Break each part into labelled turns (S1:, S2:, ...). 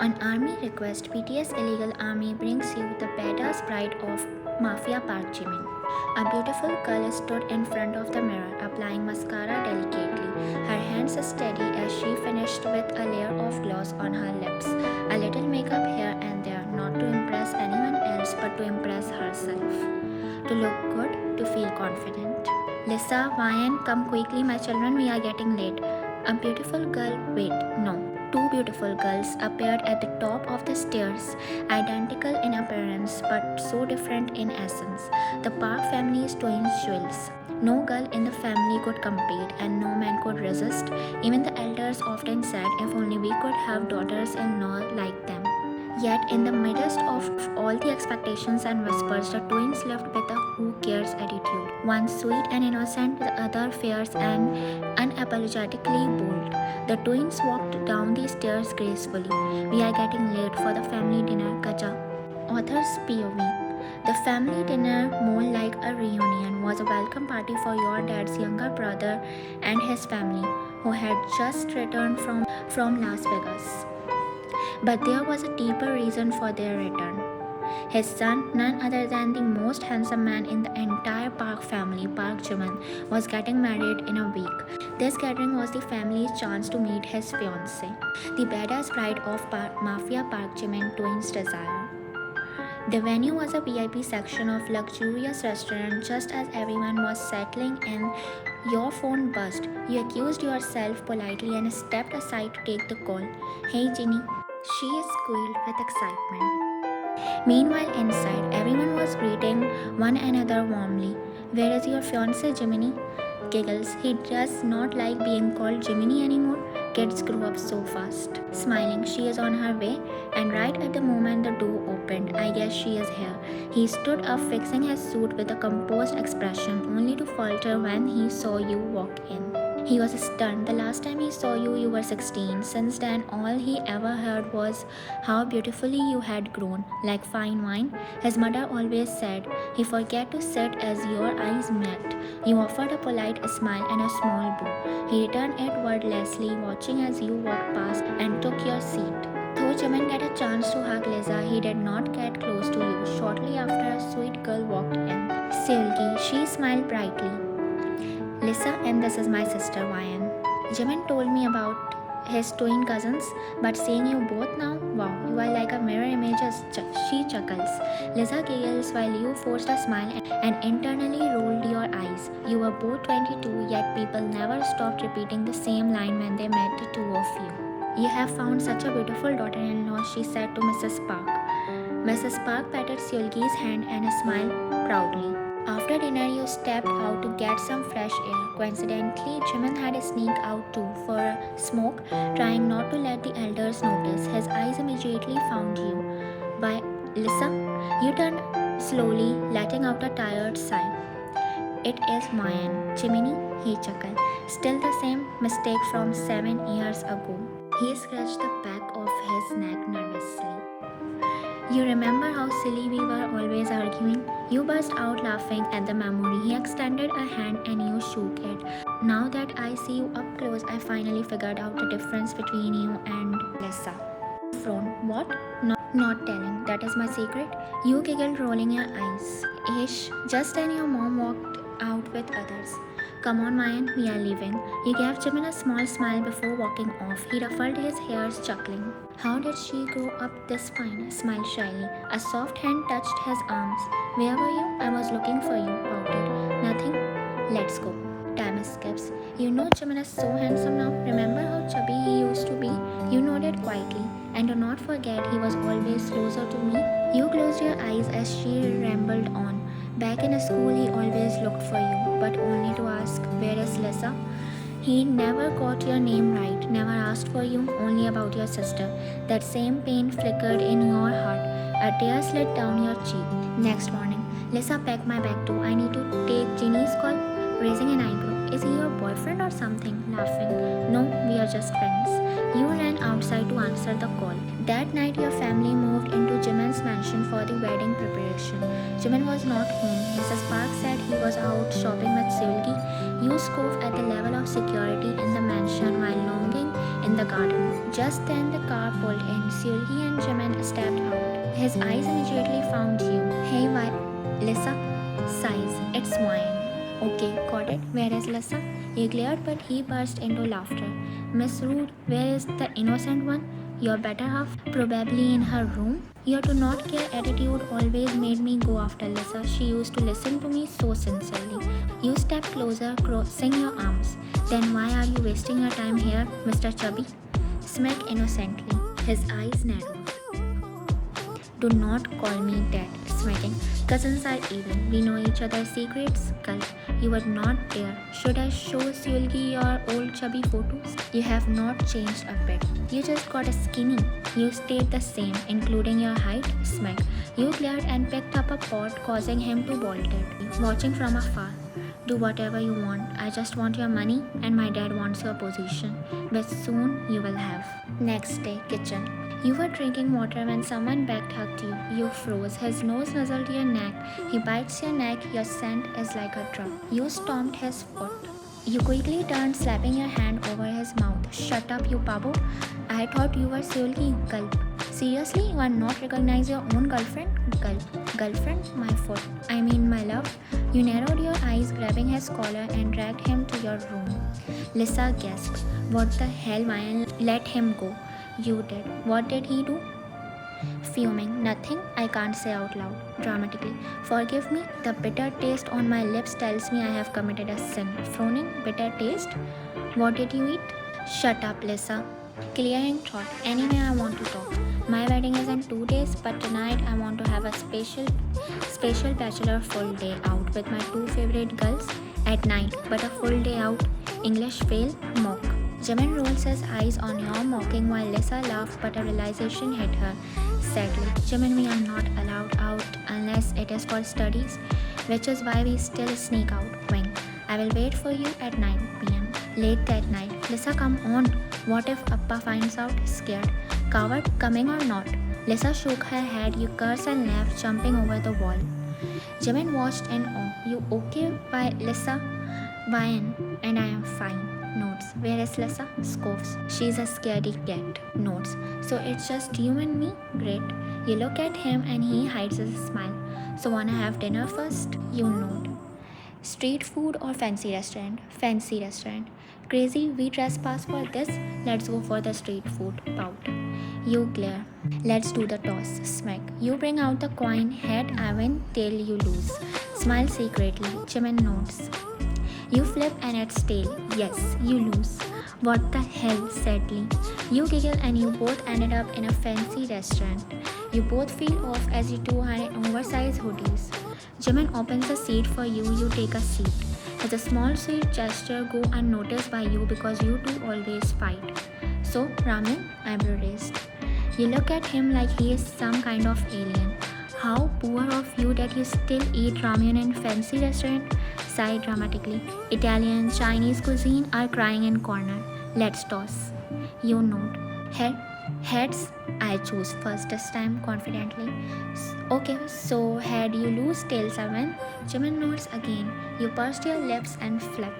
S1: On army request, BTS Illegal Army brings you the badass bride of Mafia Park Jimin. A beautiful girl stood in front of the mirror, applying mascara delicately, her hands steady as she finished with a layer of gloss on her lips, a little makeup here and there, not to impress anyone else but to impress herself. To look good, to feel confident. Lisa, Ryan, come quickly, my children, we are getting late. A beautiful girl, wait, no. Two beautiful girls appeared at the top of the stairs, identical in appearance but so different in essence. The Park family's twin jewels. No girl in the family could compete and no man could resist. Even the elders often said if only we could have daughters-in-law like them. Yet, in the midst of all the expectations and whispers, the twins lived with a who cares attitude. One sweet and innocent, the other fierce and unapologetically bold. The twins walked down the stairs gracefully. We are getting late for the family dinner, Kaja. Author's POV. The family dinner, more like a reunion, was a welcome party for your dad's younger brother and his family, who had just returned from Las Vegas. But there was a deeper reason for their return. His son, none other than the most handsome man in the entire Park family, Park Jimin, was getting married in a week. This gathering was the family's chance to meet his fiancée, the badass bride of Mafia Park Jimin twins' desire. The venue was a VIP section of luxurious restaurant. Just as everyone was settling in, your phone buzzed. You accused yourself politely and stepped aside to take the call. Hey Ginny, she squealed with excitement. Meanwhile, inside, everyone was greeting one another warmly. Where is your fiancé, Jiminy? Giggles. He does not like being called Jiminy anymore. Kids grew up so fast. Smiling, she is on her way, and right at the moment the door opened, I guess she is here. He stood up, fixing his suit with a composed expression, only to falter when he saw you walk in. He was stunned. The last time he saw you, you were 16. Since then, all he ever heard was how beautifully you had grown, like fine wine. His mother always said, he forget to sit as your eyes met. You offered a polite smile and a small bow. He returned it wordlessly, watching as you walked past and took your seat. Though Jimin got a chance to hug Lisa, he did not get close to you. Shortly after, a sweet girl walked in. Seulgi, she smiled brightly. Lisa, and this is my sister Ryan. Jimin told me about his twin cousins, but seeing you both now, wow, you are like a mirror image, she chuckles. Lisa giggles while you forced a smile and internally rolled your eyes. You were both 22, yet people never stopped repeating the same line when they met the two of you. You have found such a beautiful daughter-in-law, she said to Mrs. Park. Mrs. Park patted Seulgi's hand and smiled proudly. After dinner, you stepped out to get some fresh air. Coincidentally, Jimin had sneaked out too for a smoke, trying not to let the elders notice. His eyes immediately found you. Why, Lisa? You turned slowly, letting out a tired sigh. It is Mayan. Jiminy, he chuckled. Still the same mistake from 7 years ago. He scratched the back of his neck nervously. You remember how silly we were always arguing? You burst out laughing at the memory. He extended a hand and you shook it. Now that I see you up close, I finally figured out the difference between you and Lisa. Frown. What? Not telling. That is my secret. You giggled, rolling your eyes. Ish. Just then your mom walked out with others. Come on, Mayan, we are leaving. You gave Jimin a small smile before walking off. He ruffled his hairs, chuckling. How did she grow up this fine? Smiled shyly. A soft hand touched his arms. Where were you? I was looking for you, pouted. Nothing? Let's go. Time skips. You know Jimin is so handsome now. Remember how chubby he used to be? You nodded quietly. And do not forget he was always closer to me. You closed your eyes as she rambled on. Back in school, he always looked for you, but only to ask, where is Lisa? He never got your name right, never asked for you, only about your sister. That same pain flickered in your heart. A tear slid down your cheek. Next morning, Lisa packed my bag too. I need to take Ginny's call. Raising an eyebrow. Is he your boyfriend or something? Laughing. No, we are just friends. You ran outside to answer the call. That night, your family moved into Jimin's mansion for the wedding preparation. Jimin was not home. Mrs. Park said he was out shopping with Seulgi. You scoffed at the level of security in the mansion while longing in the garden. Just then the car pulled in. Seulgi and Jimin stepped out. His eyes immediately found you. Hey, why? Lisa? Sighs. It's wine. Okay, got it. Where is Lisa? He glared, but he burst into laughter. Miss Rude, where is the innocent one? Your better half? Probably in her room? Your do not care attitude always made me go after Lisa. She used to listen to me so sincerely. You step closer, crossing your arms. Then why are you wasting your time here, Mr. Chubby? Smirk innocently. His eyes narrowed. Do not call me dad, smirking. Cousins are even. We know each other's secrets. Gulp. You would not dare. Should I show Seulgi your old chubby photos? You have not changed a bit. You just got a skinny. You stayed the same, including your height. Smirk. You glared and picked up a pot, causing him to bolt it. Watching from afar. Do whatever you want. I just want your money, and my dad wants your position, which soon you will have. Next day, kitchen. You were drinking water when someone backhugged you. You froze. His nose nuzzled your neck. He bites your neck. Your scent is like a drug. You stomped his foot. You quickly turned, slapping your hand over his mouth. Shut up, you pabo. I thought you were Seulgi. Gulp. Seriously, you are not recognize your own girlfriend? Gulp. Girlfriend? My foot. I mean my love. You narrowed your eyes, grabbing his collar and dragged him to your room. Lisa gasped. What the hell, Ryan? Let him go. You did. What did he do? Fuming. Nothing I can't say out loud. Dramatically. Forgive me. The bitter taste on my lips tells me I have committed a sin. Frowning. Bitter taste? What did you eat? Shut up, Lisa. Clearing thought. Anyway, I want to talk. My wedding is in 2 days, but tonight I want to have a special bachelor full day out with my two favorite girls at night, but a full day out. English fail, mock. Jimin rolls his eyes on your mocking while Lisa laughed, but a realization hit her. Sadly, Jimin, we are not allowed out unless it is for studies, which is why we still sneak out. Wing. I will wait for you at 9 p.m. Late that night. Lisa, come on. What if Appa finds out? Scared. Coward, coming or not? Lisa shook her head. You curse and laugh, jumping over the wall. Jimin watched in awe. You okay? Why, Lisa? Why? And I am fine. Notes. Where is Lisa? Scoffs. She's a scaredy cat. Notes. So it's just you and me? Great. You look at him and he hides a smile. So wanna have dinner first? You nod. Street food or fancy restaurant? Fancy restaurant. Crazy, we trespass for this? Let's go for the street food. Pout. You glare. Let's do the toss. Smack. You bring out the coin. Head I win, tail you lose. Smile secretly. Jimin nods. You flip and it's tail. Yes, you lose. What the hell, sadly. You giggle and you both ended up in a fancy restaurant. You both feel off as you two are in oversized hoodies. Jimin opens a seat for you. You take a seat. It's a small sweet gesture go unnoticed by you because you two always fight. So, ramen? Eyebrow raised. You look at him like he is some kind of alien. How poor of you that you still eat ramen in fancy restaurant? Sigh dramatically. Italian, Chinese cuisine are crying in corner. Let's toss. You nod. Heads? I choose first this time confidently. Okay, so head you lose, tails I win. Jimin nods again. You pursed your lips and flip.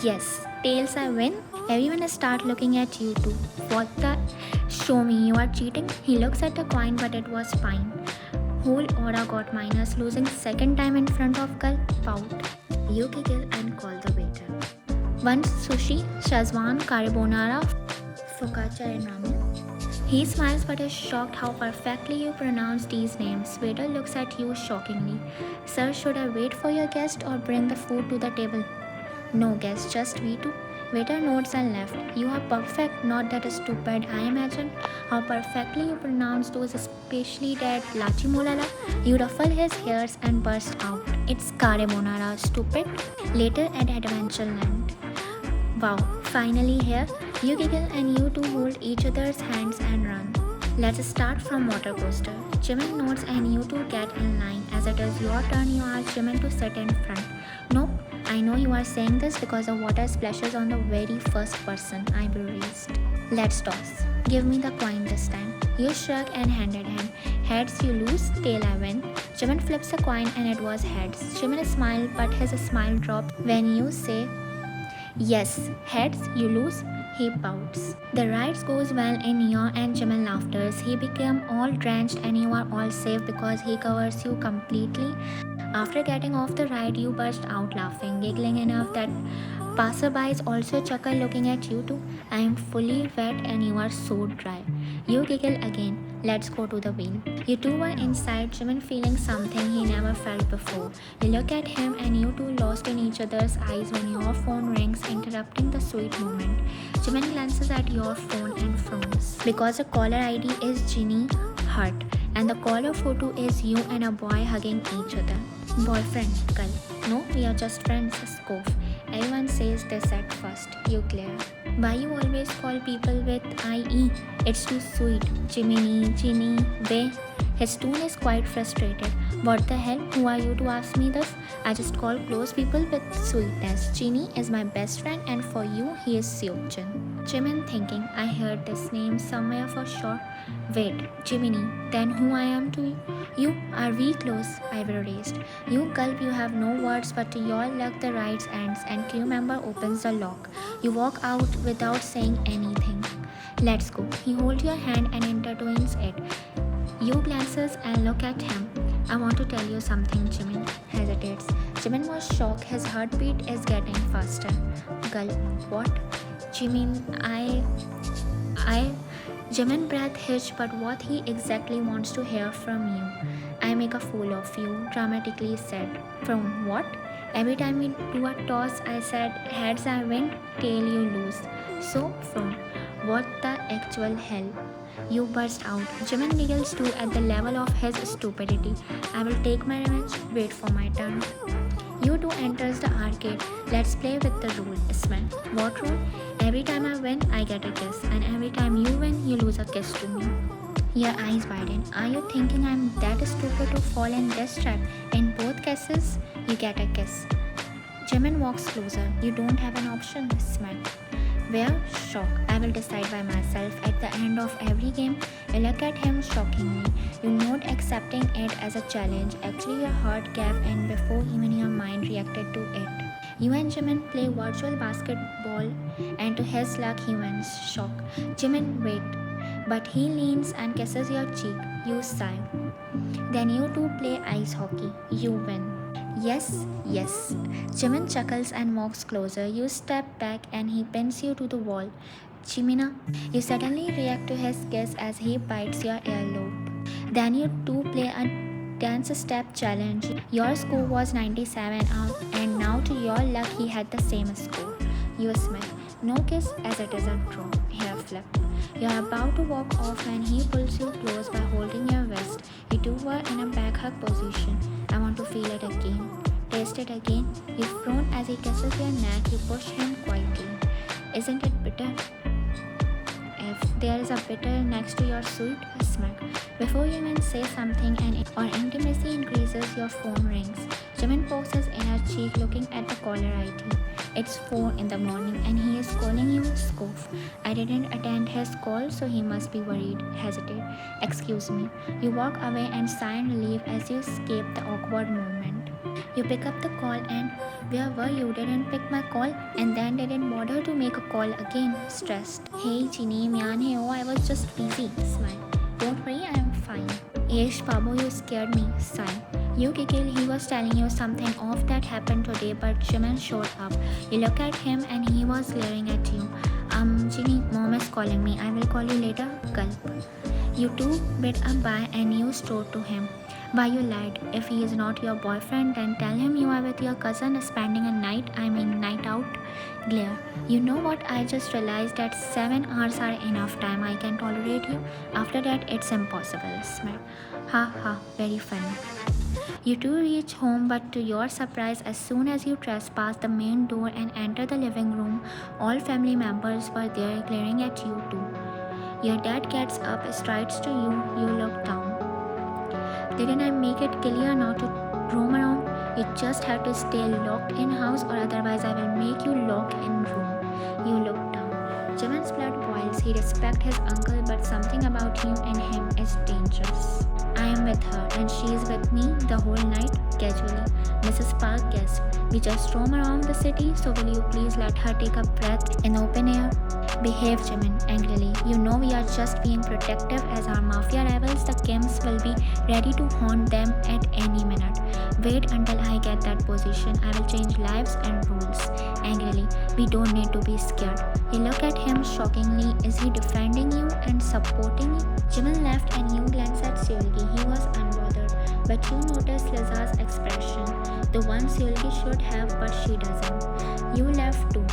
S1: Yes, tails I win. Everyone start looking at you too. What the? Show me you are cheating. He looks at the coin, but it was fine. Whole aura got minus, losing second time in front of girl. Pout. You giggle and call the waiter. One sushi, Shazwan, carbonara, focaccia and ramen. He smiles but is shocked how perfectly you pronounce these names. Waiter looks at you shockingly. Sir, should I wait for your guest or bring the food to the table? No guest, just we two. Waiter nods and left. You are perfect, not that stupid. I imagine how perfectly you pronounce those, especially that lachi molala. You ruffle his hairs and burst out. It's carbonara, stupid. Later at Adventureland. Wow, finally here. You giggle and you two hold each other's hands and run. Let's start from water coaster. Jimin nods and you two get in line. As it is your turn, you ask Jimin to sit in front. Nope, I know you are saying this because the water splashes on the very first person. Eyebrow raised. Let's toss. Give me the coin this time. You shrug and handed him. Heads you lose, tail I win. Jimin flips a coin and it was heads. Jimin smiled but his smile dropped when you say, yes, heads you lose. he pouts. The ride goes well in your and Jimin laughters. He became all drenched and you are all safe because he covers you completely. After getting off the ride, you burst out laughing, giggling enough that passerbys also chuckle looking at you too. I am fully wet and you are so dry. You giggle again. Let's go to the wheel. You two were inside, Jimin feeling something he never felt before. You look at him and you two lost in each other's eyes when your phone rings, interrupting the sweet moment. Jimin glances at your phone and frowns. Because the caller ID is Ginny Heart and the caller photo is you and a boy hugging each other. Boyfriend, Kal. No, we are just friends, scoff. Everyone says this at first. You glare. Why you always call people with IE? It's too sweet. Jiminy, Ginny, they. His tone is quite frustrated. What the hell? Who are you to ask me this? I just call close people with sweetness. Ginny is my best friend and for you, he is Seokjin. Jimin thinking, I heard this name somewhere for sure. Wait, Jiminy, then who I am to you? You are we close? Eyebrow raised. You gulp, you have no words, but to your luck the ride ends and crew member opens the lock. You walk out without saying anything. Let's go. He holds your hand and intertwines it. You glances and look at him. I want to tell you something, Jimin. Hesitates. Jimin was shocked. His heartbeat is getting faster. Gulp. What? Jimin, Jimin breath hitched, but what he exactly wants to hear from you. I make a fool of you, dramatically said. From what? Every time we do a toss, I said heads I win, tail you lose. So from what the actual hell? You burst out. Jimin giggles too at the level of his stupidity. I will take my revenge. Wait for my turn. You two enters the arcade. Let's play with the rule. Smell. What rule? Every time I win, I get a kiss. And every time you win, you lose a kiss to me. Your eyes widen. Are you thinking I'm that stupid to fall in this trap? In both cases, you get a kiss. Jimin walks closer. You don't have an option. Smell. Where? Shock. I will decide by myself. At the end of every game, you look at him shockingly. You note accepting it as a challenge. Actually, your heart gave in before even your mind reacted to it. You and Jimin play virtual basketball, and to his luck, he wins. Shock. Jimin, wait. But he leans and kisses your cheek. You sigh. Then you two play ice hockey. You win. Yes, yes. Jimin chuckles and walks closer. You step back and he pins you to the wall. Jimina, you suddenly react to his kiss as he bites your earlobe. Then you two play a dance step challenge. Your score was 97 and now to your luck he had the same score. You smile. No kiss as it is a draw. Hair flip. You are about to walk off when he pulls you close by holding your wrist. You two were in a back hug position. I want to feel it again. Taste it again. You frown as he kisses your neck. You push him quietly. Isn't it bitter? If there is a bitter next to your sweet, smack. Before you even say something or intimacy increases, your phone rings. Jimin pokes his inner cheek looking at the caller ID. It's 4 in the morning and he is calling you scoff. I didn't attend his call so he must be worried. Hesitate. Excuse me. You walk away and sigh in relief as you escape the awkward moment. You pick up the call and where were you? Didn't pick my call and then didn't bother to make a call again. Stressed. Hey Chini, mian oh, I was just busy. Smile. Don't worry, I am fine. Yesh Babu, you scared me. Sigh. You giggle, he was telling you something off that happened today, but Jimin showed up. You look at him and he was glaring at you. Ginny, mom is calling me. I will call you later. Gulp. You two bid a bye and you strode to him. Why you lied? If he is not your boyfriend, then tell him you are with your cousin spending a night out. Glare. You know what? I just realized that 7 hours are enough time. I can tolerate you. After that, it's impossible. Smile. Ha ha, very funny. You two reach home, but to your surprise, as soon as you trespass the main door and enter the living room, all family members were there glaring at you too. Your dad gets up, strides to you, you look down. Didn't I make it clear not to roam around? You just have to stay locked in house or otherwise I will make you lock in room. You look down. Jimin's blood boils. He respects his uncle, but something about you and him is dangerous. I am with her and she is with me the whole night, casually. Mrs. Park guessed. We just roam around the city, so will you please let her take a breath in open air? Behave, Jimin, angrily. You know we are just being protective as our mafia rivals. The Kims will be ready to haunt them at any minute. Wait until I get that position. I will change lives and rules. Angrily, we don't need to be scared. You look at him shockingly. Is he defending you and supporting you? Jimin left and you glanced at Seulgi. He was unbothered, but you noticed Liza's expression. The one Seulgi should have, but she doesn't. You left too.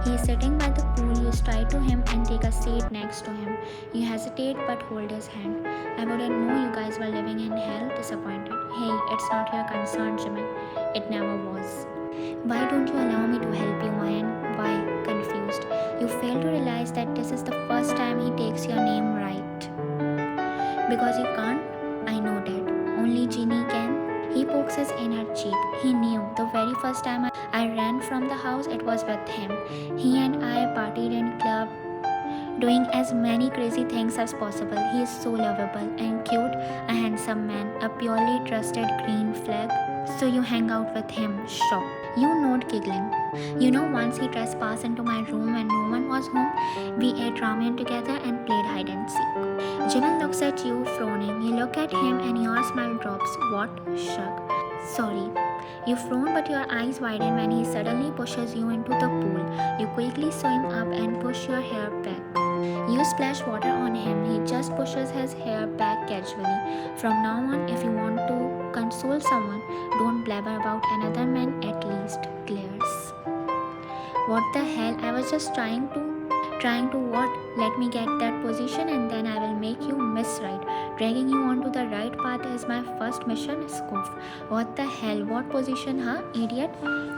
S1: He is sitting by the pool. You stride to him and take a seat next to him. You hesitate but hold his hand. I wouldn't know you guys were living in hell. Disappointed. Hey, it's not your concern, Jimin. It never was. Why don't you allow me to help you, Mayan? Why? Confused. You fail to realize that this is the first time he takes your name right. Because you can't? I know that. Only Genie can. He pokes his inner cheek. He knew the very first time I ran from the house, it was with him. He and I partied in club, doing as many crazy things as possible. He is so lovable and cute, a handsome man, a purely trusted green flag. So you hang out with him, shocked. You nod, giggling. You know, once he trespassed into my room when no one was home. We ate ramen together and played hide and seek. Jimin looks at you, frowning. You look at him and your smile drops. What? Shrug. Sorry. You frown, but your eyes widen when he suddenly pushes you into the pool. You quickly swim up and push your hair back. You splash water on him. He just pushes his hair back casually. From now on, if you want to console someone, don't blabber about another man, at least. Glares. What the hell? I was just trying to what? Let me get that position and then I will make you miss right. Dragging you onto the right path is my first mission, Scoof. What the hell? What position, huh, idiot?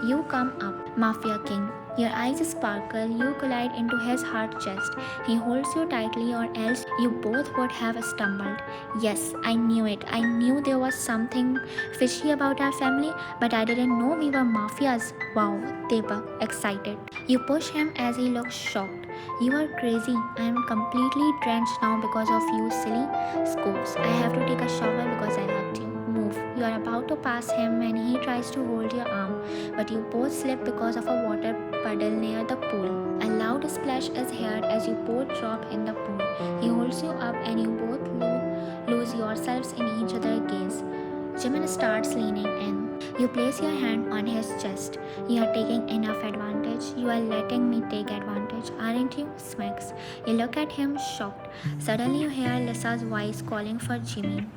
S1: You come up, Mafia King. Your eyes sparkle. You collide into his hard chest. He holds you tightly or else you both would have stumbled. Yes, I knew it. I knew there was something fishy about our family, but I didn't know we were mafias. Wow, they were excited. You push him as he looks shocked. You are crazy. I am completely drenched now because of you, silly Scoops. I have to take a shower because I hugged you. Move. You are about to pass him when he tries to hold your arm, but you both slip because of a water puddle near the pool. A loud splash is heard as you both drop in the pool. He holds you up and you both lose yourselves in each other's gaze. Jimin starts leaning in. You place your hand on his chest. You are taking enough advantage. You are letting me take advantage, aren't you? Smacks. You look at him shocked. Suddenly you hear Lisa's voice calling for Jimin.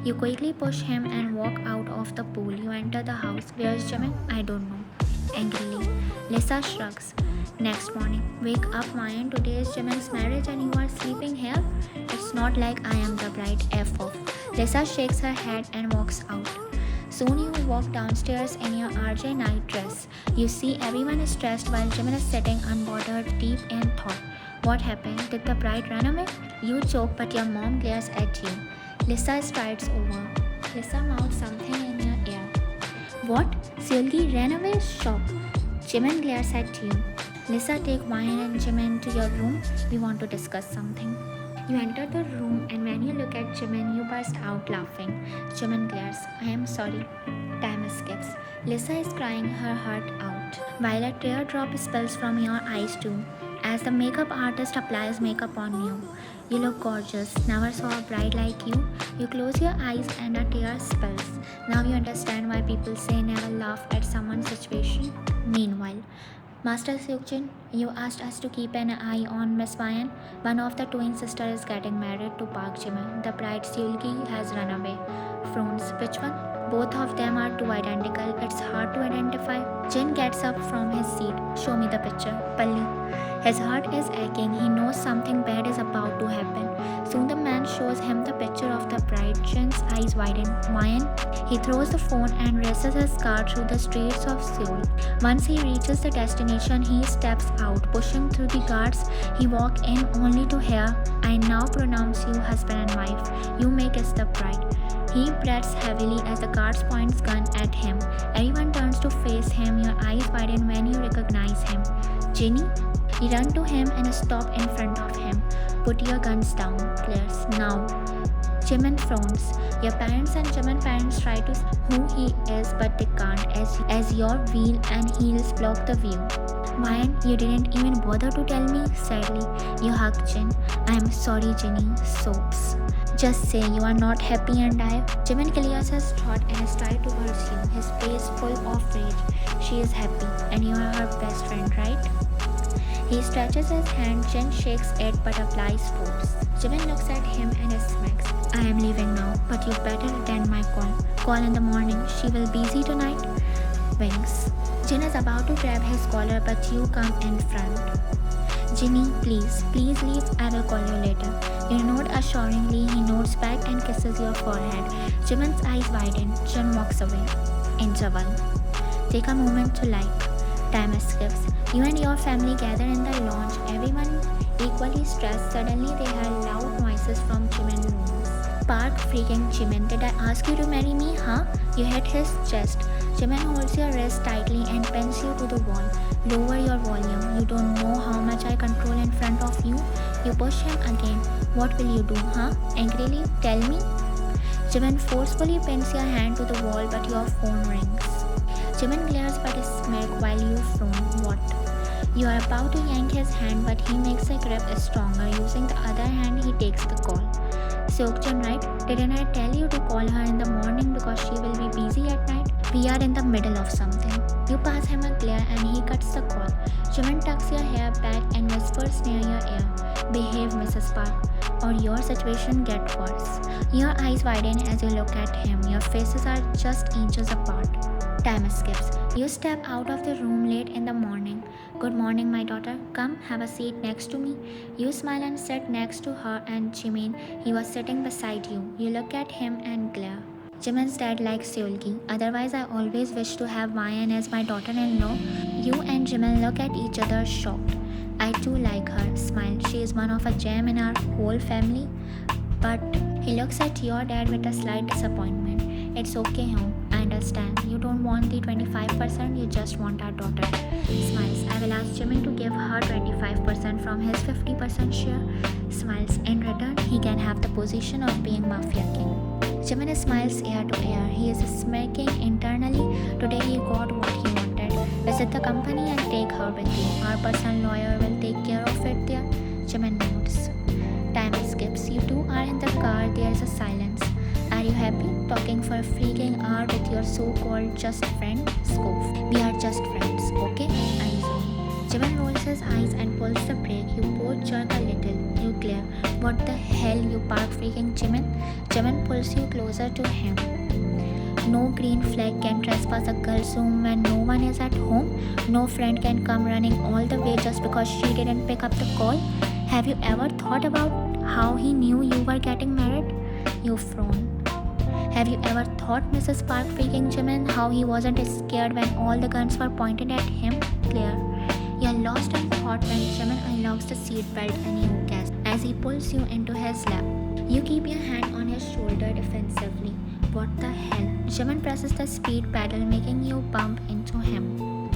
S1: You quickly push him and walk out of the pool. You enter the house. Where's Jimin? I don't know. Angrily. Lisa shrugs. Next morning. Wake up, Mayan. Today is Jimin's marriage and you are sleeping here? It's not like I am the bride. F off. Lisa shakes her head and walks out. Soon you walk downstairs in your RJ night dress. You see everyone is stressed while Jimin is sitting unbothered, deep in thought. What happened? Did the bride run away? You choke, but your mom glares at you. Lisa strides over. Lisa mouths something in your ear. What? Seulgi ran away? Shock. Jimin glares at you. Lisa, take Mayan and Jimin to your room. We want to discuss something. You enter the room and when you look at Jimin, you burst out laughing. Jimin glares. I am sorry. Time skips. Lisa is crying her heart out, while a teardrop spills from your eyes too. As the makeup artist applies makeup on you, you look gorgeous. Never saw a bride like you. You close your eyes and a tear spills. Now you understand why people say never laugh at someone's situation. Meanwhile, Master Seokjin, you asked us to keep an eye on Miss Mayan. One of the twin sisters is getting married to Park Jimin. The bride Seulgi has run away. Frowns. Which one? Both of them are too identical. It's hard to identify. Jin gets up from his seat. Show me the picture. Palli. His heart is aching. He knows something bad is about to happen. Soon the man shows him the picture of the bride. Jin's eyes widen. Mayan. He throws the phone and races his car through the streets of Seoul. Once he reaches the destination, he steps out, pushing through the guards. He walks in only to hear, I now pronounce you husband and wife. You may kiss the bride. He breathes heavily as the guards points gun at him. Everyone turns to face him. Your eyes widen when you recognize him. Ginny? You run to him and stop in front of him. Put your guns down, Claire's. Now. Jimin frowns. Your parents and Jimin parents try to who he is, but they can't as your wheel and heels block the view. Why you didn't even bother to tell me? Sadly, you hug Jin. I'm sorry, Jinny. Soaps. Just say you are not happy and Jimin clears his throat and starts to pursue, his face full of rage. She is happy, and you are her best friend, right? He stretches his hand, Jin shakes it but applies force. Jimin looks at him and smacks. I am leaving now, but you better attend my call. Call in the morning. She will be busy tonight. Winks. Jin is about to grab his collar, but you come in front. Jinny, please leave. I will call you later. You nod assuringly. He nods back and kisses your forehead. Jimin's eyes widen. Jin walks away. Interval. Take a moment to light. Time skips. You and your family gather in the lounge. Everyone equally stressed. Suddenly they hear loud noises from Jimin's rooms. Park freaking Jimin, did I ask you to marry me, huh? You hit his chest. Jimin holds your wrist tightly and pins you to the wall. Lower your volume. You don't know how much I control in front of you. You push him again. What will you do, huh? Angrily, tell me. Jimin forcefully pins your hand to the wall, but your phone rings. Jimin glares but smirks while you frown. What? You are about to yank his hand, but he makes the grip stronger. Using the other hand, he takes the call. Seokjun, right? Didn't I tell you to call her in the morning because she will be busy at night? We are in the middle of something. You pass him a glare and he cuts the call. Jimin tucks your hair back and whispers near your ear. Behave, Mrs. Park, or your situation gets worse. Your eyes widen as you look at him. Your faces are just inches apart. Time skips. You step out of the room late in the morning. Good morning, my daughter. Come, have a seat next to me. You smile and sit next to her and Jimin. He was sitting beside you. You look at him and glare. Jimin's dad likes Seulgi. Otherwise, I always wish to have Mayan as my daughter-in-law. You and Jimin look at each other shocked. I too like her. Smile. She is one of a gem in our whole family. But he looks at your dad with a slight disappointment. It's okay, home. I understand. You don't want the 25%, you just want our daughter. Smiles. I will ask Jimin to give her 25% from his 50% share. Smiles. In return, he can have the position of being Mafia king. Jimin smiles ear to ear. He is smirking internally. Today he got what he wanted. Visit the company and take her with you. Our personal lawyer will take care of it there. Jimin nods. Time skips. You two are in the car. There is a silence. Are you happy? Talking for a freaking hour with your so-called just friend? Scoff. We are just friends, okay? I assume. Jimin rolls his eyes and pulls the brake. You both jerk a little. You glare. What the hell, you park freaking Jimin? Jimin pulls you closer to him. No green flag can trespass a girl's room when no one is at home. No friend can come running all the way just because she didn't pick up the call. Have you ever thought about how he knew you were getting married? You frown. Have you ever thought, Mrs. Park freaking Jimin, how he wasn't scared when all the guns were pointed at him? Claire. You're lost in thought when Jimin unlocks the seatbelt and you gasp as he pulls you into his lap. You keep your hand on his shoulder defensively. What the hell? Jimin presses the speed pedal, making you bump into him.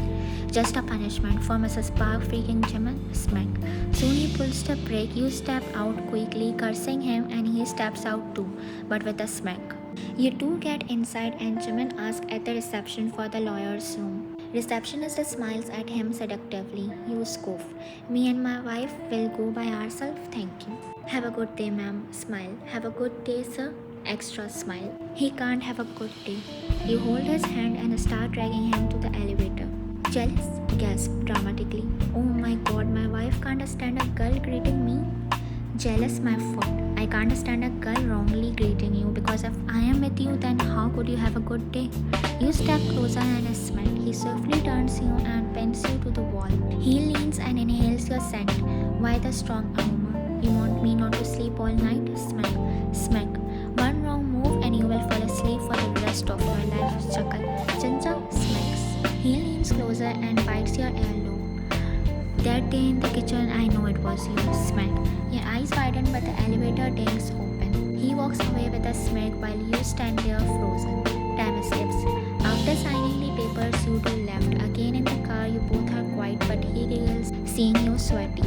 S1: Just a punishment for Mrs. Park freaking Jimin. Smack. Soon he pulls the brake. You step out quickly, cursing him, and he steps out too, but with a smack. You two get inside and Jimin asks at the reception for the lawyer's room. Receptionist smiles at him seductively. You scoff. Me and my wife will go by ourselves, thank you. Have a good day, ma'am. Smile. Have a good day, sir. Extra smile. He can't have a good day. You hold his hand and start dragging him to the elevator. Jealous? Gasp dramatically. Oh my god, my wife can't stand a girl greeting me. Jealous, my foot. I can't stand a girl wrongly greeting you because if I am with you, then how could you have a good day? You step closer and smile. He swiftly turns you and pins you to the wall. He leans and inhales your scent. Why the strong aroma? You want me not to sleep all night? Smack. Smack. One wrong move and you will fall asleep for the rest of your life. Chuckle. Jinja smacks. He leans closer and bites your earlobe. That day in the kitchen, I know it was you. Smack. Your eyes widen but the elevator dings open. He walks away with a smirk while you stand there frozen. Time skips. After signing the papers, you two left. Again in the car, you both are quiet but he giggles, seeing you sweaty.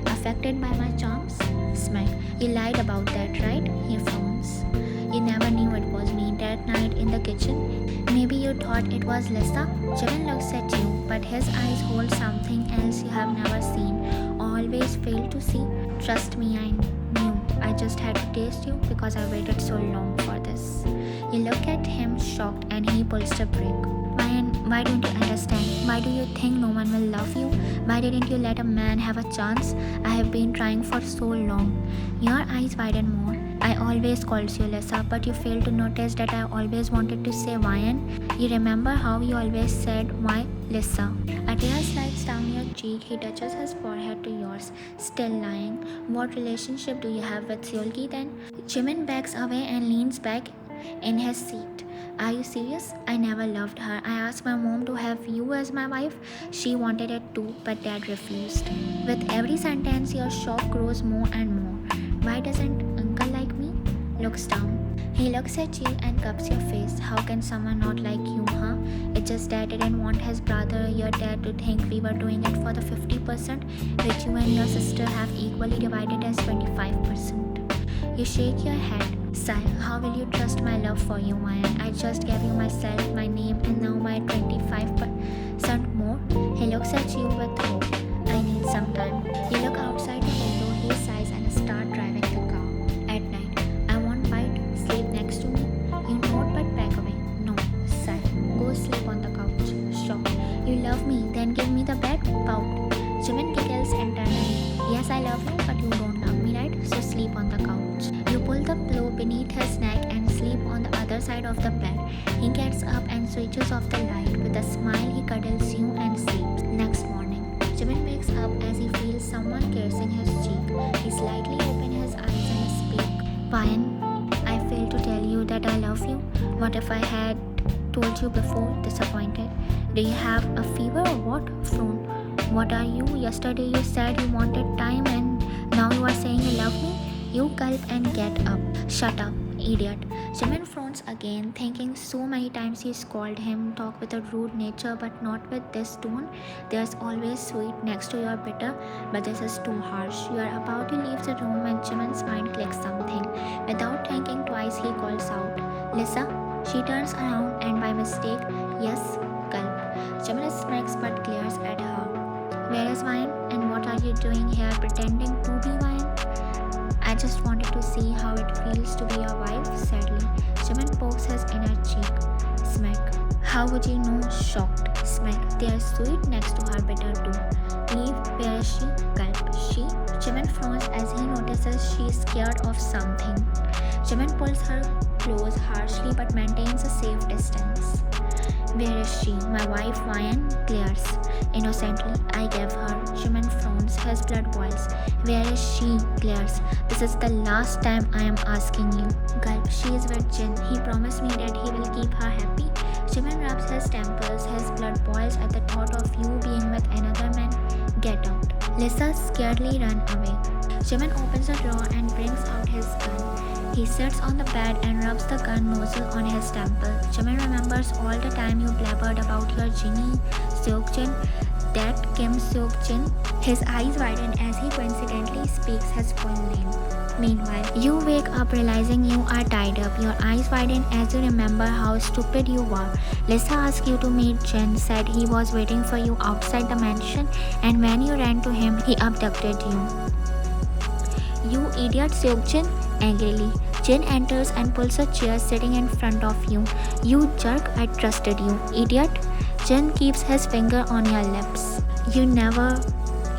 S1: Affected by my charms? Smack. You lied about that, right? He frowns. You never knew it was me that night in the kitchen. Maybe you thought it was Lisa? Jimin looks at you, but his eyes hold something else you have never seen, always fail to see. Trust me, I knew. I just had to taste you because I waited so long for this. You look at him shocked and he pulls the brake. Why don't you understand? Why do you think no one will love you? Why didn't you let a man have a chance? I have been trying for so long. Your eyes widen more. I always called you Lisa, but you failed to notice that I always wanted to say Ryan. You remember how you always said why Lisa? A tear slides down your cheek. He touches his forehead to yours, still lying. What relationship do you have with Seolgi then? Jimin backs away and leans back in his seat. Are you serious? I never loved her. I asked my mom to have you as my wife. She wanted it too, but dad refused. With every sentence, your shock grows more and more. Why doesn't uncle like me? Looks down. He looks at you and cups your face. How can someone not like you, huh? It's just dad didn't want his brother, your dad, to think we were doing it for the 50%, which you and your sister have equally divided as 25%. You shake your head. Sigh, how will you trust my love for you, Ryan? I just gave you myself, my name, and now my 25% more. He looks at you with hope. I need some time. You look outside the window, he sighs and start driving the car. At night, I want bite, sleep next to me. You nod but back away. No, sigh. Go sleep on the couch. Shock. You love me, then give me the bed. Pout. Jimin giggles internally. Yes, I love you, but you don't love me, right? So sleep on the couch. You pull the pillow beneath his neck and sleep on the other side of the bed. He gets up and switches off the light. With a smile, he cuddles you and sleeps. Next morning, Jimin wakes up as he feels someone kissing his cheek. He slightly opens his eyes and speaks. Ryan, I failed to tell you that I love you. What if I had told you before? Disappointed. Do you have a fever or what? Frown. What are you? Yesterday you said you wanted time and now you are saying you love me? You gulp and get up. Shut up, idiot. Jimin frowns again, thinking so many times he called him, talk with a rude nature but not with this tone. There's always sweet next to your bitter, but this is too harsh. You are about to leave the room when Jimin's mind clicks something. Without thinking twice, he calls out, Lisa? She turns around and by mistake, yes, gulp. Jimin smirks but glares at her. Where is Ryan and what are you doing here pretending to be Ryan? I just wanted to see how it feels to be your wife, sadly. Jimin pokes his inner cheek. Smirk. How would you know? Shocked. Smirk. They are sweet next to her bitter too. Leave. Where is she? Gulp. She? Jimin frowns as he notices she is scared of something. Jimin pulls her close harshly but maintains a safe distance. Where is she? My wife, Ryan, glares. Innocently, I gave her. Jimin frowns, his blood boils. Where is she? Glares. This is the last time I am asking you. Gulp. She is with Jin. He promised me that he will keep her happy. Jimin rubs his temples. His blood boils at the thought of you being with another man. Get out. Lisa scaredly run away. Jimin opens the drawer and brings out his gun. He sits on the bed and rubs the gun nozzle on his temple. Jimin remembers all the time you blabbered about your Jinny Seokjin, that Kim Seokjin. His eyes widen as he coincidentally speaks his full name. Meanwhile, you wake up realizing you are tied up. Your eyes widen as you remember how stupid you were. Lisa asked you to meet Jin, said he was waiting for you outside the mansion, and when you ran to him, he abducted you. You idiot, Seokjin, angrily. Jin enters and pulls a chair sitting in front of you. You jerk, I trusted you, idiot. Jin keeps his finger on your lips. You never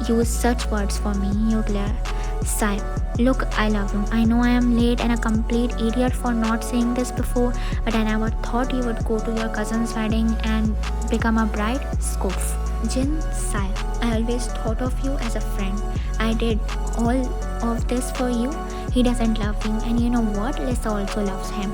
S1: use such words for me, you glare. Sigh. Look, I love you. I know I am late and a complete idiot for not saying this before, but I never thought you would go to your cousin's wedding and become a bride. Scoff. Jin sigh. I always thought of you as a friend. I did all of this for you. He doesn't love you, and you know what? Lisa also loves him.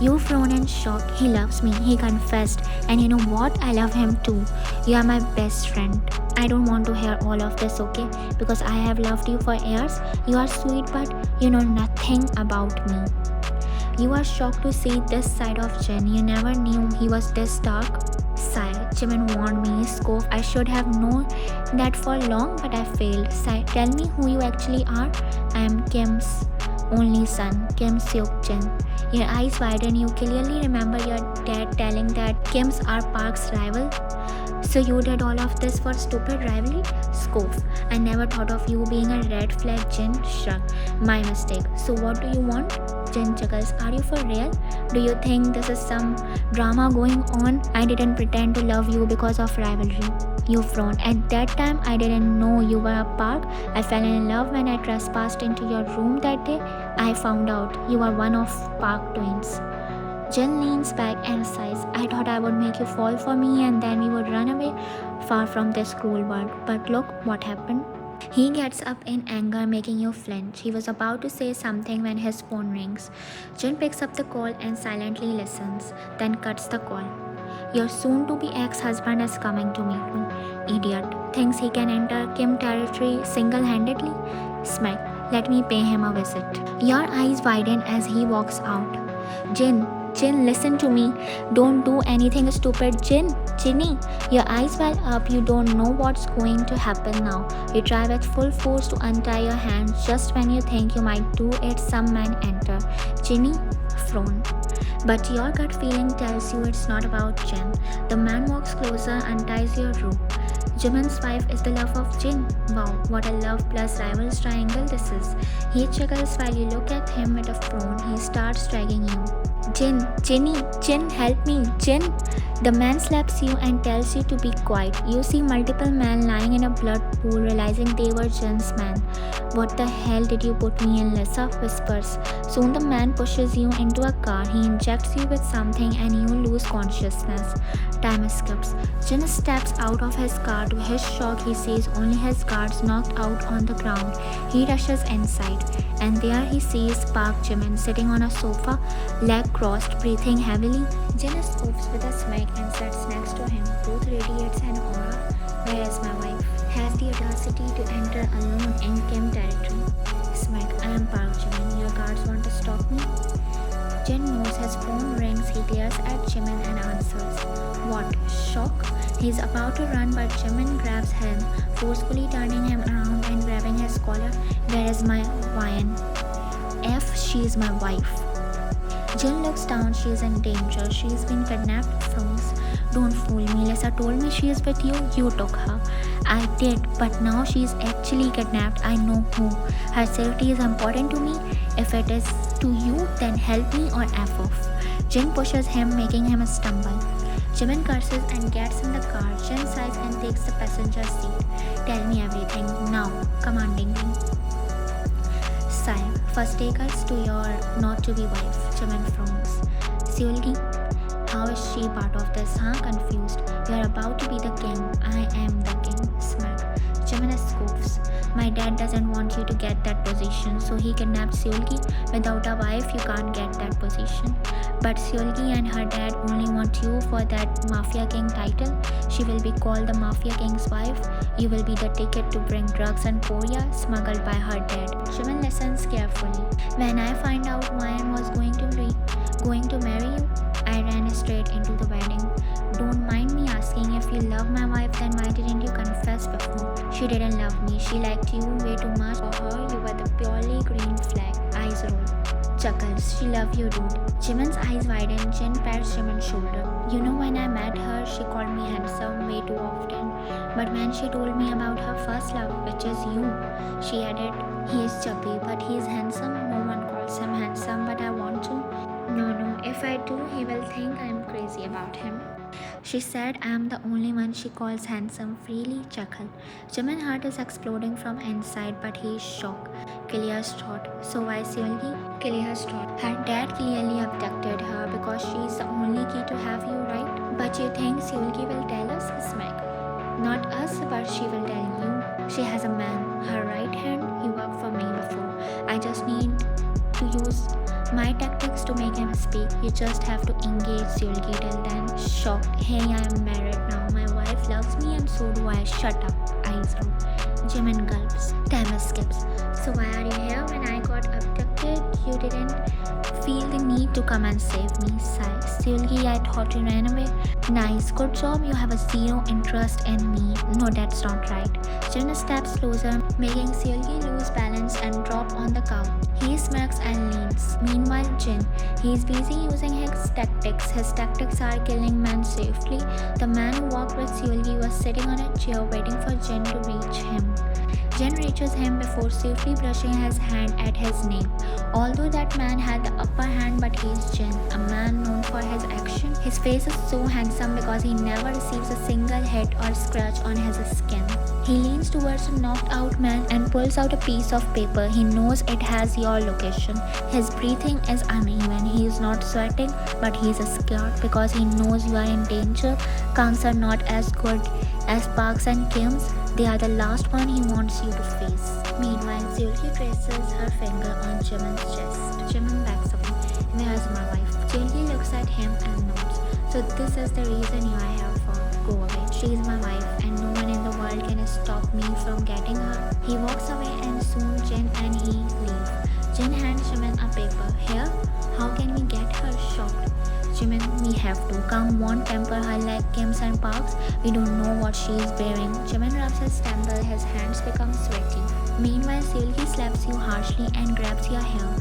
S1: You frown in shock. He loves me, he confessed, and you know what? I love him too. You are my best friend. I don't want to hear all of this, okay? Because I have loved you for years. You are sweet, but you know nothing about me. You are shocked to see this side of Jin. You never knew he was this dark. Sigh. Jimin warned me. Scoff. I should have known that for long, but I failed. Sigh. Tell me who you actually are. I am Kim's only son, Kim Seok-jin. Your eyes widen. You clearly remember your dad telling that Kims are Park's rival. So you did all of this for stupid rivalry? Scoff. I never thought of you being a red flag. Jin. Shrug. My mistake. So what do you want? Jin chuckles. Are you for real? Do you think this is some drama going on? I didn't pretend to love you because of rivalry. You frowned. At that time, I didn't know you were a Park. I fell in love when I trespassed into your room that day. I found out you are one of Park twins. Jin leans back and sighs. I thought I would make you fall for me and then we would run away far from this cruel world. But look what happened. He gets up in anger, making you flinch. He was about to say something when his phone rings. Jin picks up the call and silently listens, then cuts the call. Your soon-to-be ex-husband is coming to meet me. Idiot. Thinks he can enter Kim territory single-handedly? Smack. Let me pay him a visit. Your eyes widen as he walks out. Jin, listen to me. Don't do anything stupid, Ginny. Your eyes well up. You don't know what's going to happen now. You try with full force to untie your hands. Just when you think you might do it, some man enter. Ginny, frown. But your gut feeling tells you it's not about Jin. The man walks closer, unties your rope. Jimin's wife is the love of Jin. Wow, what a love plus rivals triangle this is. He chuckles while you look at him with a frown. He starts dragging you. Jin, help me, Jin. The man slaps you and tells you to be quiet. You see multiple men lying in a blood pool, realizing they were Jin's men. What the hell did you put me in, Lisa? Whispers. Soon the man pushes you into a car. He injects you with something and you lose consciousness. Time skips. Jin steps out of his car. To his shock, he sees only his guards knocked out on the ground. He rushes inside, and there he sees Park Jimin sitting on a sofa, leg crossed, breathing heavily. Jin scoops with a smirk and sits next to him. Both radiates an aura. Where is my wife? Has the audacity to enter alone in Kim territory. Smirk. I am Park Jimin. Your guards want to stop me? Jin knows his phone rings. He glares at Jimin and answers. What? Shock? He's about to run, but Jimin grabs him, forcefully turning him around and grabbing his collar. Where is my Vian? She is my wife. Jin looks down. She is in danger. She's been kidnapped. Froze. Don't fool me. Lisa told me she is with you. You took her. I did, but now she's actually kidnapped. I know who. Her safety is important to me. If it is to you, then help me or F off. Jin pushes him, making him stumble. Jimin curses and gets in the car. Jin sighs and takes the passenger seat. Tell me everything now, commandingly. Sigh. First take us to your not-to-be wife. Jimin frowns. Seulgi, how is she part of this, huh? Confused. You're about to be the king. I am the king. Smack. Jimin scoffs. My dad doesn't want you to get that position, so he kidnapped Seulgi. Without a wife, you can't get that position. But Seulgi and her dad only want you for that Mafia King title. She will be called the Mafia King's wife. You will be the ticket to bring drugs and Korea smuggled by her dad. Jimin listens carefully. When I find out Ryan was going to marry you, I ran straight into the wedding. Don't mind me asking, if you love my wife, then why didn't you confess before? She didn't love me. She liked you way too much. For her, you were the purely green flag. Eyes roll. Chuckles. She loved you, dude. Jimin's eyes widen. Jin pats Jimin's shoulder. You know, when I met her, she called me handsome way too often. But when she told me about her first love, which is you, she added, he is chubby, but he is handsome. No one calls him handsome, but I want to. No, if I do, he will think I'm crazy about him. She said I am the only one she calls handsome. Freely chuckled. Jimin's heart is exploding from inside, but he is shocked. Kilia's thought. So why Seulgi? Kilia's thought. Her dad clearly abducted her because she is the only key to have you, right? But you think Seulgi will tell us? Smack. Not us, but she will tell you. She has a man. Her right hand, he worked for me before. I just need to use my tactics to make him speak. You just have to engage Seulgi till then. Shocked. Hey, I am married now. My wife loves me and so do I. Shut up. Eyes roll. Jimin gulps. Time skips. So why are you here when I got abducted? did. You didn't feel the need to come and save me. Sigh. Seulgi, I thought you ran away. Nice, good job. You have a zero interest in me. No, that's not right. Jin steps closer, making Seulgi lose balance and drop on the couch. He smirks and leans. Meanwhile, Jin, he's busy using his tactics. His tactics are killing men safely. The man who walked with Seulgi was sitting on a chair waiting for Jin to reach him. Jin reaches him before safely brushing his hand at his nape. Although that man had the upper hand, but he's Jin, a man known for his action. His face is so handsome because he never receives a single hit or scratch on his skin. He leans towards a knocked out man and pulls out a piece of paper. He knows it has your location. His breathing is uneven. He is not sweating, but he is scared because he knows you are in danger. Kangs are not as good as Parks and Kims. They are the last one he wants you to face. Meanwhile, Seulgi traces her finger on Jimin's chest. Jimin backs away. There's my wife. Seulgi looks at him and nods. So this is the reason you are here for. Go away. She's my wife and no one in the world can stop me from getting her. He walks away and soon Jin and he leave. Jin hands Jimin a paper. Here? How can we get her? Shocked. Jimin, we have to. Kang won't temper her like Kims and Parks. We don't know what she is bearing. Jimin rubs his temple. His hands become sweaty. Meanwhile, Seulgi slaps you harshly and grabs your hair.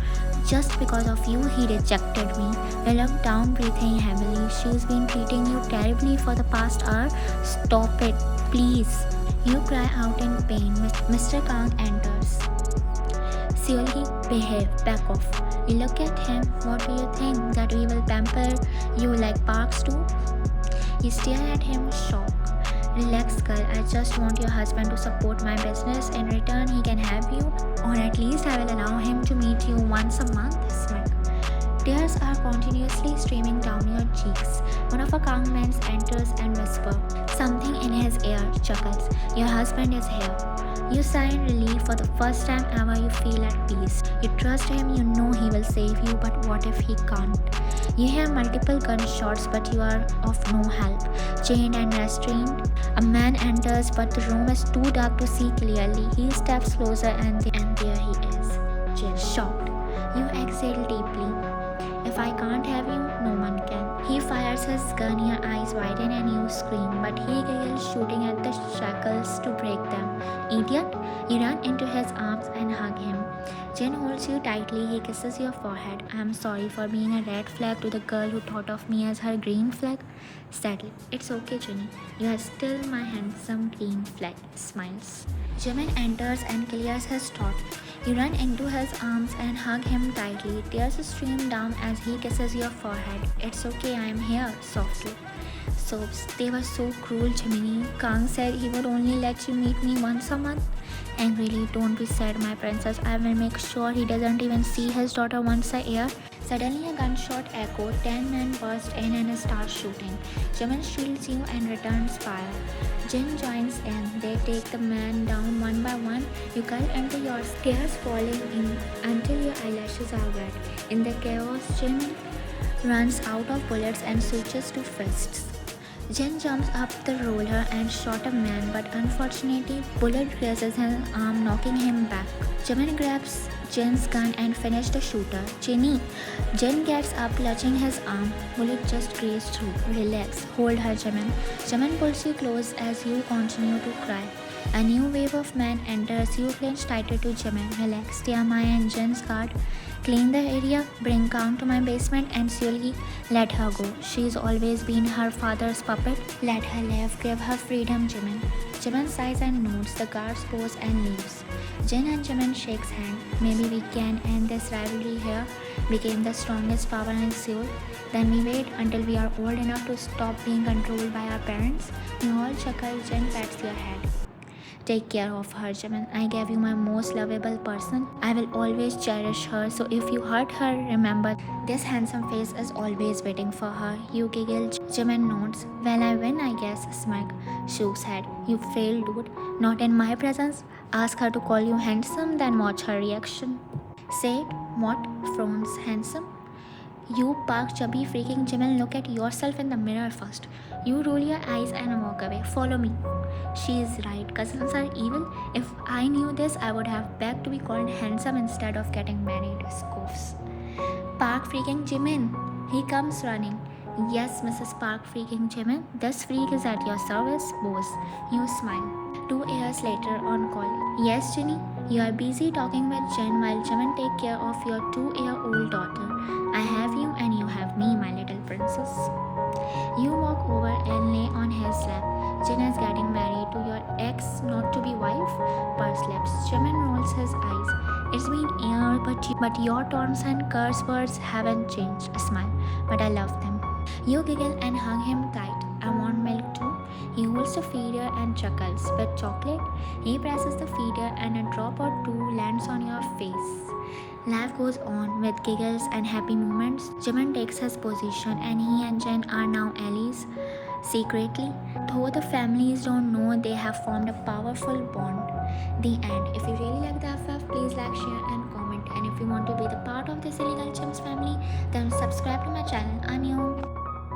S1: Just because of you, he rejected me. You look down, breathing heavily. She's been treating you terribly for the past hour. Stop it, please. You cry out in pain. Mr. Kang enters. Seulgi, behave, back off. You look at him. What do you think? That we will pamper you like Parks do? You stare at him, shocked. Relax, girl. I just want your husband to support my business. In return, he can have you. Or at least I will allow him to meet you once a month. Smirk. Tears are continuously streaming down your cheeks. One of a Kang men enters and whispers something in his ear, chuckles. Your husband is here. You sigh in relief. For the first time ever, you feel at peace. You trust him, you know he will save you, but what if he can't? You hear multiple gunshots, but you are of no help. Chained and restrained, a man enters, but the room is too dark to see clearly. He steps closer and there he is. Jill, shocked. You exhale deeply. If I can't have you, no one can. He fires his gun, your eyes widen and you scream, but he giggles, shooting at the shackles to break them. Idiot! You run into his arms and hug him. Jin holds you tightly. He kisses your forehead. I am sorry for being a red flag to the girl who thought of me as her green flag. Settle. It's okay, Jinny. You are still my handsome green flag. Smiles. Jimin enters and clears his throat. You run into his arms and hug him tightly. Tears stream down as he kisses your forehead. It's okay, I am here, softly. Sobs. They were so cruel, Jiminy. Kang said he would only let you meet me once a month. Angrily, don't be sad, my princess. I will make sure he doesn't even see his daughter once a year. Suddenly, a gunshot echoed. 10 men burst in and start shooting. Jimin shields you and returns fire. Jin joins in. They take the man down one by one. You curl into your tears falling in until your eyelashes are wet. In the chaos, Jin runs out of bullets and switches to fists. Jin jumps up the roller and shot a man, but unfortunately, bullet grazes his arm, knocking him back. Jimin grabs Jin's gun and finishes the shooter. Jinny! Jin gets up, clutching his arm. Bullet just grazed through. Relax. Hold her, Jimin. Jimin pulls you close as you continue to cry. A new wave of men enters. You clinch tighter to Jimin. Relax. Tiamaya and Jin's guard. Clean the area, bring Kang to my basement, and Seulgi, let her go. She's always been her father's puppet. Let her live, give her freedom, Jimin. Jimin sighs and nods. The guards pose and leaves. Jin and Jimin shakes hand. Maybe we can end this rivalry here. Became the strongest power in Seoul. Then we wait until we are old enough to stop being controlled by our parents. We all chuckle. Jin pats your head. Take care of her, Jimin. I gave you my most lovable person. I will always cherish her. So if you hurt her, remember this handsome face is always waiting for her. You giggle. Jimin nods. Well, I win, I guess. Smirk. Shooks head. You failed, dude. Not in my presence. Ask her to call you handsome, then watch her reaction. Say it. What? Frowns. Handsome? You Park chubby freaking Jimin, look at yourself in the mirror first. You roll your eyes and walk away. Follow me. She is right. Cousins are evil. If I knew this, I would have begged to be called handsome instead of getting married. Scoffs. Park freaking Jimin. He comes running. Yes, Mrs. Park freaking Jimin. This freak is at your service, boss. You smile. 2 years later on call. Yes, Ginny. You are busy talking with Jen while Jimin take care of your 2-year-old daughter. I have you and you have me, my little princess. You walk over and lay on his lap. Jin is getting married to your ex, not to be wife. Purse lips. Jimin rolls his eyes. It's been years, but your taunts and curse words haven't changed. A smile, but I love them. You giggle and hug him tight. I want milk too. He holds the feeder and chuckles. With chocolate, he presses the feeder and a drop or two lands on your face. Life goes on with giggles and happy moments. Jimin takes his position and he and Jen are now allies. Secretly, though the families don't know, they have formed a powerful bond. The end. If you really like the FF, please like, share and comment. And if you want to be the part of this illegal chims family, then subscribe to my channel. I'm you.